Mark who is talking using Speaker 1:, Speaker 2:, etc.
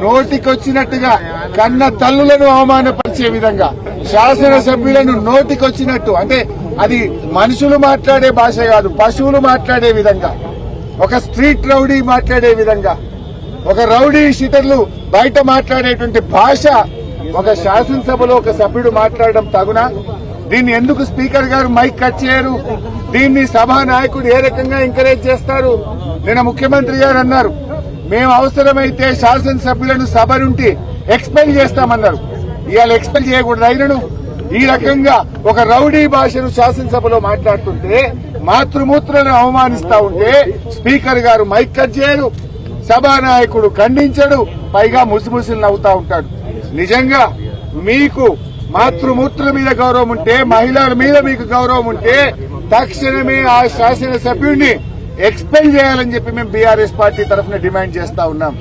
Speaker 1: నోటికొచ్చినట్టుగా కన్న తల్లులను అవమానపరిచే విధంగా శాసనసభ్యులను నోటికొచ్చినట్టు, అంటే అది మనుషులు మాట్లాడే భాష కాదు, పశువులు మాట్లాడే విధంగా, ఒక స్ట్రీట్ రౌడీ మాట్లాడే విధంగా, ఒక రౌడీ షీటర్లు బయట మాట్లాడేటువంటి భాష ఒక శాసనసభలో ఒక సభ్యుడు మాట్లాడడం తగునా? దీన్ని ఎందుకు స్పీకర్ గారు మైక్ కట్ చేయరు? దీన్ని సభా నాయకుడు ఏ రకంగా ఎంకరేజ్ చేస్తారు? నిన్న ముఖ్యమంత్రి గారు అన్నారు, మేము అవసరమైతే శాసనసభ్యులను సభ నుండి ఎక్స్పెల్ చేస్తామన్నారు. ఇవాళ ఎక్స్పెల్ చేయకూడదు అయినను. ఈ రకంగా ఒక రౌడీ భాషను శాసనసభలో మాట్లాడుతుంటే, మాతృమూత్రులను అవమానిస్తా ఉంటే స్పీకర్ గారు మైక్ కట్ చేయరు, సభానాయకుడు ఖండించడు, పైగా ముసిముసిలు నవ్వుతా ఉంటాడు. నిజంగా మీకు మాతృమూర్తుల మీద గౌరవం ఉంటే, మహిళల మీద మీకు గౌరవం ఉంటే తక్షణమే ఆ శాసనసభ్యుడిని ఎక్స్పెల్ చేయాలని చెప్పి మేము బీఆర్ఎస్ పార్టీ తరఫున డిమాండ్ చేస్తా ఉన్నాం.